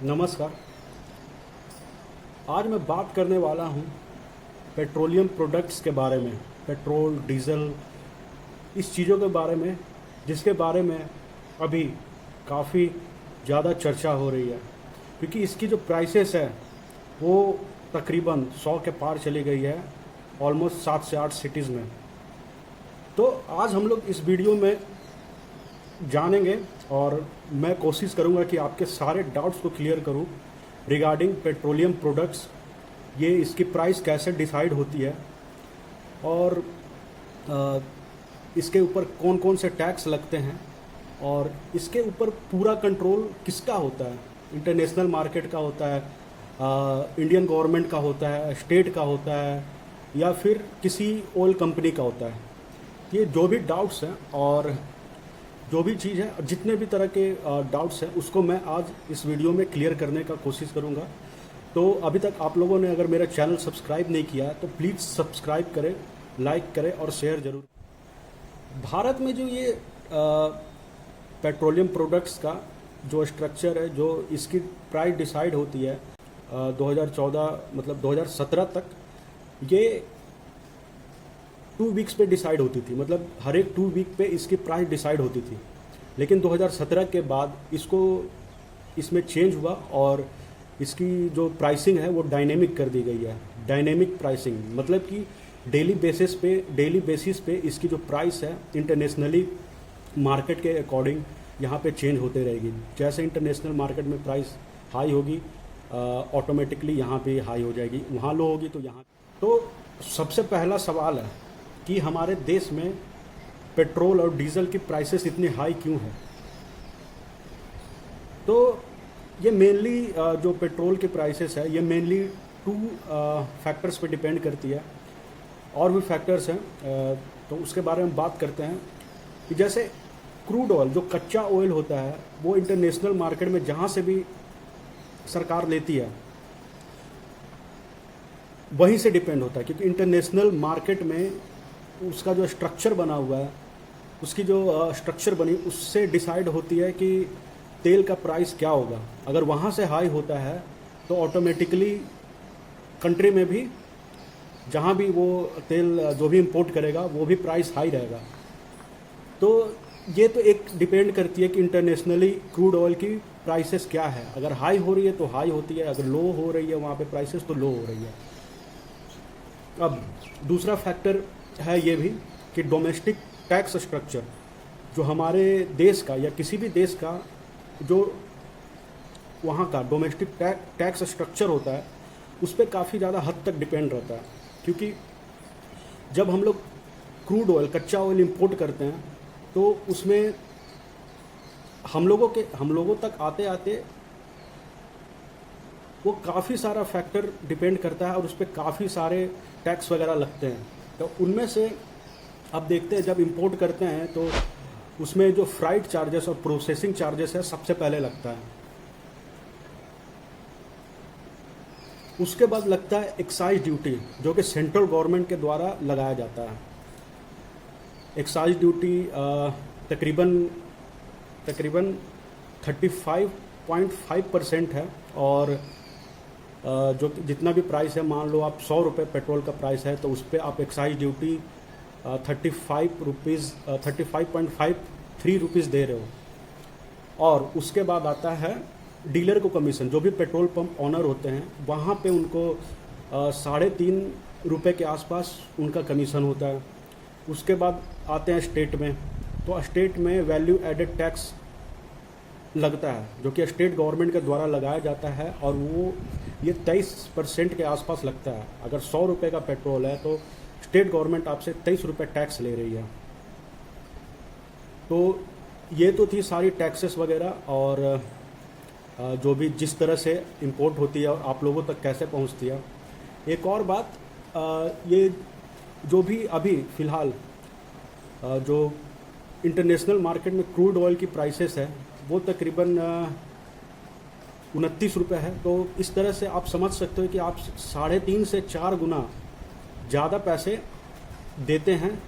नमस्कार। आज मैं बात करने वाला हूँ पेट्रोलियम प्रोडक्ट्स के बारे में। पेट्रोल, डीज़ल, इस चीज़ों के बारे में जिसके बारे में अभी काफ़ी ज़्यादा चर्चा हो रही है, क्योंकि इसकी जो प्राइसेस है वो तकरीबन 100 के पार चली गई है, ऑलमोस्ट 7 से 8 सिटीज़ में। तो आज हम लोग इस वीडियो में जानेंगे और मैं कोशिश करूंगा कि आपके सारे डाउट्स को क्लियर करूं रिगार्डिंग पेट्रोलियम प्रोडक्ट्स। ये इसकी प्राइस कैसे डिसाइड होती है और इसके ऊपर कौन कौन से टैक्स लगते हैं और इसके ऊपर पूरा कंट्रोल किसका होता है। इंटरनेशनल मार्केट का होता है, इंडियन गवर्नमेंट का होता है, स्टेट का होता है, या फिर किसी ऑयल कंपनी का होता है। ये जो भी डाउट्स हैं और जो भी चीज़ है, जितने भी तरह के डाउट्स हैं, उसको मैं आज इस वीडियो में क्लियर करने का कोशिश करूंगा। तो अभी तक आप लोगों ने अगर मेरा चैनल सब्सक्राइब नहीं किया है तो प्लीज़ सब्सक्राइब करें, लाइक करें और शेयर ज़रूर। भारत में जो ये पेट्रोलियम प्रोडक्ट्स का जो स्ट्रक्चर है, जो इसकी प्राइस डिसाइड होती है 2014 मतलब 2017 तक ये 2 वीक्स पे डिसाइड होती थी। मतलब हर एक 2 वीक पे इसकी प्राइस डिसाइड होती थी। लेकिन 2017 के बाद इसमें चेंज हुआ और इसकी जो प्राइसिंग है वो डायनेमिक कर दी गई है। डायनेमिक प्राइसिंग मतलब कि डेली बेसिस पे इसकी जो प्राइस है इंटरनेशनली मार्केट के अकॉर्डिंग यहाँ पे चेंज होते रहेगी। जैसे इंटरनेशनल मार्केट में प्राइस हाई होगी, ऑटोमेटिकली यहाँ पे हाई हो जाएगी, वहाँ लो होगी तो यहाँ। तो सबसे पहला सवाल है कि हमारे देश में पेट्रोल और डीजल की प्राइसेस इतनी हाई क्यों है। तो ये मेनली जो पेट्रोल की प्राइसेस है ये मेनली 2 फैक्टर्स पे डिपेंड करती है। और भी फैक्टर्स हैं, तो उसके बारे में बात करते हैं कि जैसे क्रूड ऑयल, जो कच्चा ऑयल होता है, वो इंटरनेशनल मार्केट में जहाँ से भी सरकार लेती है वहीं से डिपेंड होता है, क्योंकि इंटरनेशनल मार्केट में उसका जो स्ट्रक्चर बना हुआ है, उसकी जो स्ट्रक्चर बनी उससे डिसाइड होती है कि तेल का प्राइस क्या होगा। अगर वहाँ से हाई होता है तो ऑटोमेटिकली कंट्री में भी जहाँ भी वो तेल जो भी इंपोर्ट करेगा वो भी प्राइस हाई रहेगा। तो ये तो एक डिपेंड करती है कि इंटरनेशनली क्रूड ऑयल की प्राइसेस क्या है। अगर हाई हो रही है तो हाई होती है, अगर लो हो रही है वहाँ पे प्राइसेस तो लो हो रही है। अब दूसरा फैक्टर है ये भी कि डोमेस्टिक टैक्स स्ट्रक्चर, जो हमारे देश का या किसी भी देश का जो वहाँ का डोमेस्टिक टैक्स स्ट्रक्चर होता है उस पर काफ़ी ज़्यादा हद तक डिपेंड रहता है। क्योंकि जब हम लोग क्रूड ऑयल, कच्चा ऑयल इंपोर्ट करते हैं तो उसमें हम लोगों तक आते आते वो काफ़ी सारा फैक्टर डिपेंड करता है और उस पर काफ़ी सारे टैक्स वगैरह लगते हैं। तो उनमें से अब देखते हैं, जब इंपोर्ट करते हैं तो उसमें जो फ्राइट चार्जेस और प्रोसेसिंग चार्जेस है सबसे पहले लगता है। उसके बाद लगता है एक्साइज ड्यूटी, जो कि सेंट्रल गवर्नमेंट के द्वारा लगाया जाता है। एक्साइज ड्यूटी तकरीबन 35.5% है। और जो जितना भी प्राइस है, मान लो आप 100 रुपये पेट्रोल का प्राइस है तो उस पर आप एक्साइज ड्यूटी 35.53 रुपीज़ दे रहे हो। और उसके बाद आता है डीलर को कमीशन। जो भी पेट्रोल पंप ऑनर होते हैं वहाँ पे उनको 3.5 रुपये के आसपास उनका कमीशन होता है। उसके बाद आते हैं स्टेट में, तो स्टेट में वैल्यू एडेड टैक्स लगता है, जो कि स्टेट गवर्नमेंट के द्वारा लगाया जाता है और वो ये 23% के आसपास लगता है। अगर 100 रुपये का पेट्रोल है तो स्टेट गवर्नमेंट आपसे 23 रुपये टैक्स ले रही है। तो ये तो थी सारी टैक्सेस वगैरह और जो भी जिस तरह से इंपोर्ट होती है और आप लोगों तक कैसे पहुंचती है। एक और बात, ये जो भी अभी फ़िलहाल जो इंटरनेशनल मार्केट में क्रूड ऑयल की प्राइसेस है वो तकरीबन 29 रुपये है। तो इस तरह से आप समझ सकते हो कि आप 3.5 से 4 गुना ज़्यादा पैसे देते हैं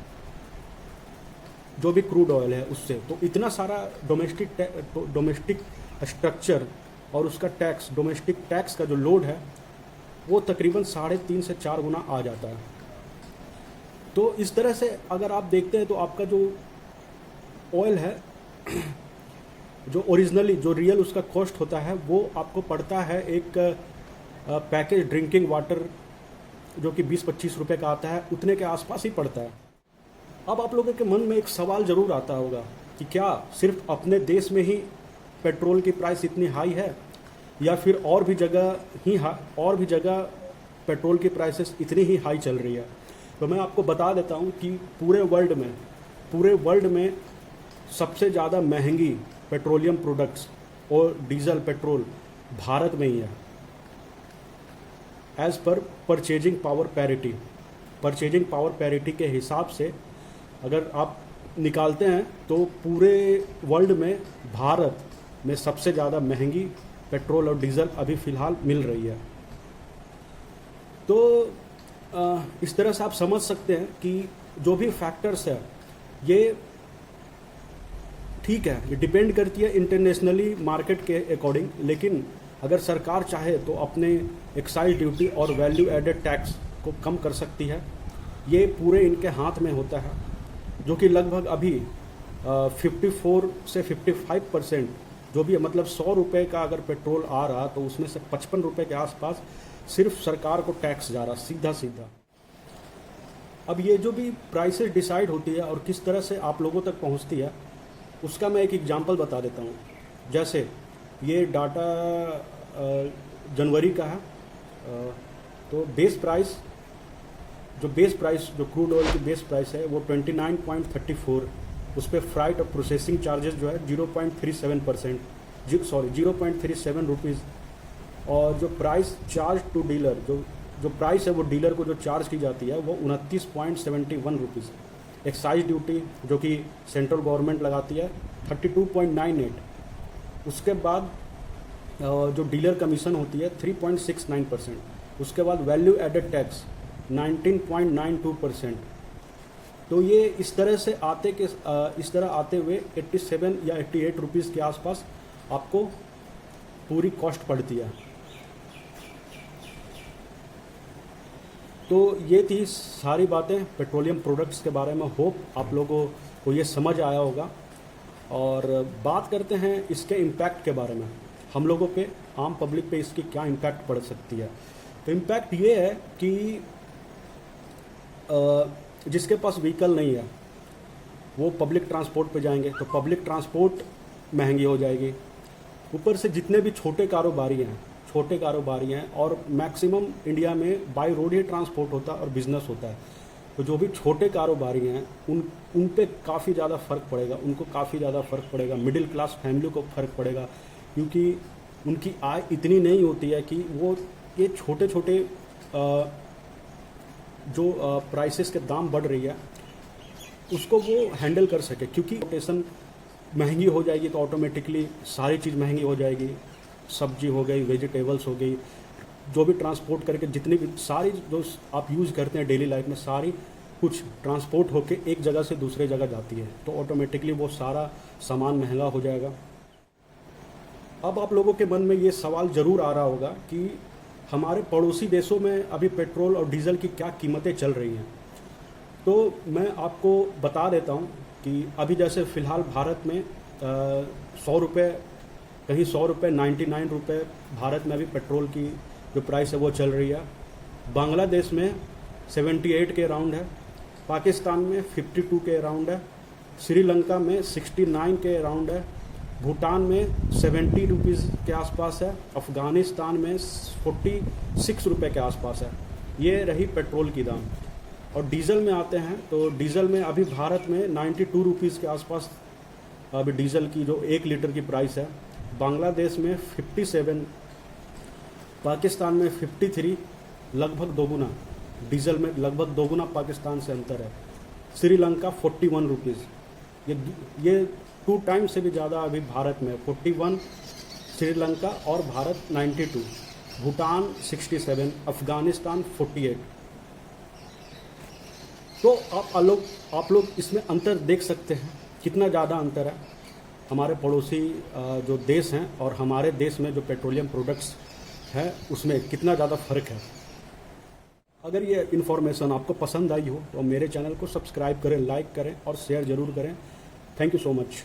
जो भी क्रूड ऑयल है उससे। तो इतना सारा डोमेस्टिक स्ट्रक्चर और उसका टैक्स, डोमेस्टिक टैक्स का जो लोड है वो तकरीबन 3.5 से 4 गुना आ जाता है। तो इस तरह से अगर आप देखते हैं तो आपका जो ऑयल है जो ओरिजिनली जो रियल उसका कॉस्ट होता है वो आपको पड़ता है एक पैकेज ड्रिंकिंग वाटर जो कि 20-25 रुपए का आता है, उतने के आसपास ही पड़ता है। अब आप लोगों के मन में एक सवाल ज़रूर आता होगा कि क्या सिर्फ अपने देश में ही पेट्रोल की प्राइस इतनी हाई है या फिर और भी जगह पेट्रोल की प्राइसेस इतनी ही हाई चल रही है। तो मैं आपको बता देता हूँ कि पूरे वर्ल्ड में सबसे ज़्यादा महंगी पेट्रोलियम प्रोडक्ट्स और डीजल पेट्रोल भारत में ही है, as per purchasing power parity के हिसाब से अगर आप निकालते हैं तो पूरे वर्ल्ड में भारत में सबसे ज़्यादा महंगी पेट्रोल और डीजल अभी फ़िलहाल मिल रही है। तो इस तरह से आप समझ सकते हैं कि जो भी फैक्टर्स है ये ठीक है, ये डिपेंड करती है इंटरनेशनली मार्केट के अकॉर्डिंग, लेकिन अगर सरकार चाहे तो अपने एक्साइज ड्यूटी और वैल्यू एडेड टैक्स को कम कर सकती है। ये पूरे इनके हाथ में होता है, जो कि लगभग अभी 54 से 55% जो भी, मतलब 100 रुपये का अगर पेट्रोल आ रहा तो उसमें से 55 रुपये के आसपास सिर्फ सरकार को टैक्स जा रहा सीधा। अब ये जो भी प्राइसेस डिसाइड होती है और किस तरह से आप लोगों तक पहुंचती है उसका मैं एक एग्जांपल बता देता हूँ। जैसे ये डाटा जनवरी का है, तो बेस प्राइस जो क्रूड ऑयल की बेस प्राइस है वो 29.34, उस पर फ्राइट और प्रोसेसिंग चार्जेस जो है 0.37 रुपीज़, और जो प्राइस चार्ज टू डीलर जो प्राइस है वो डीलर को जो चार्ज की जाती है वो 29.71 रुपीज़। एक्साइज ड्यूटी जो कि सेंट्रल गवर्नमेंट लगाती है 32.98, उसके बाद जो डीलर कमीशन होती है 3.69%, उसके बाद वैल्यू एडेड टैक्स 19.92%। तो ये इस तरह आते हुए 87 या 88 रुपीज़ के आसपास आपको पूरी कॉस्ट पड़ती है। तो ये थी सारी बातें पेट्रोलियम प्रोडक्ट्स के बारे में। होप आप लोगों को ये समझ आया होगा। और बात करते हैं इसके इम्पैक्ट के बारे में, हम लोगों पे, आम पब्लिक पे इसकी क्या इम्पैक्ट पड़ सकती है। तो इम्पैक्ट ये है कि जिसके पास व्हीकल नहीं है वो पब्लिक ट्रांसपोर्ट पे जाएंगे तो पब्लिक ट्रांसपोर्ट महंगी हो जाएगी। ऊपर से जितने भी छोटे कारोबारी हैं और मैक्सिमम इंडिया में बाय रोड ही ट्रांसपोर्ट होता है और बिज़नेस होता है, तो जो भी छोटे कारोबारी हैं उन पे काफ़ी ज़्यादा फ़र्क पड़ेगा। मिडिल क्लास फैमिली को फ़र्क पड़ेगा, क्योंकि उनकी आय इतनी नहीं होती है कि वो ये छोटे जो प्राइसेस के दाम बढ़ रही है उसको वो हैंडल कर सके। क्योंकि रोटेशन महंगी हो जाएगी तो ऑटोमेटिकली सारी चीज़ महंगी हो जाएगी, सब्जी हो गई, वेजिटेबल्स हो गई, जो भी ट्रांसपोर्ट करके जितनी भी सारी जो आप यूज़ करते हैं डेली लाइफ में, सारी कुछ ट्रांसपोर्ट होके एक जगह से दूसरे जगह जाती है, तो ऑटोमेटिकली वो सारा सामान महंगा हो जाएगा। अब आप लोगों के मन में ये सवाल ज़रूर आ रहा होगा कि हमारे पड़ोसी देशों में अभी पेट्रोल और डीजल की क्या कीमतें चल रही हैं। तो मैं आपको बता देता हूं कि अभी जैसे फ़िलहाल भारत में 100 रुपये, कहीं 100 रुपये, 99 रुपये भारत में अभी पेट्रोल की जो प्राइस है वो चल रही है। बांग्लादेश में 78 के अराउंड है, पाकिस्तान में 52 के अराउंड है, श्रीलंका में 69 के अराउंड है, भूटान में 70 रुपीज़ के आसपास है, अफ़गानिस्तान में 46 रुपये के आसपास है। ये रही पेट्रोल की दाम। और डीज़ल में आते हैं तो डीज़ल में अभी भारत में 92 रुपीज़ के आसपास अभी डीज़ल की जो 1 लीटर की प्राइस है। बांग्लादेश में 57, पाकिस्तान में 53, लगभग दोगुना डीज़ल में, लगभग दोगुना पाकिस्तान से अंतर है। श्रीलंका 41 रुपीज़, ये 2 टाइम से भी ज़्यादा अभी भारत में 41 श्रीलंका, और भारत 92, भूटान 67, अफ़गानिस्तान 48। तो आप लोग इसमें अंतर देख सकते हैं कितना ज़्यादा अंतर है। हमारे पड़ोसी जो देश हैं और हमारे देश में जो पेट्रोलियम प्रोडक्ट्स है उसमें कितना ज़्यादा फ़र्क है। अगर ये इन्फॉर्मेशन आपको पसंद आई हो तो मेरे चैनल को सब्सक्राइब करें, लाइक करें और शेयर ज़रूर करें। Thank you so much.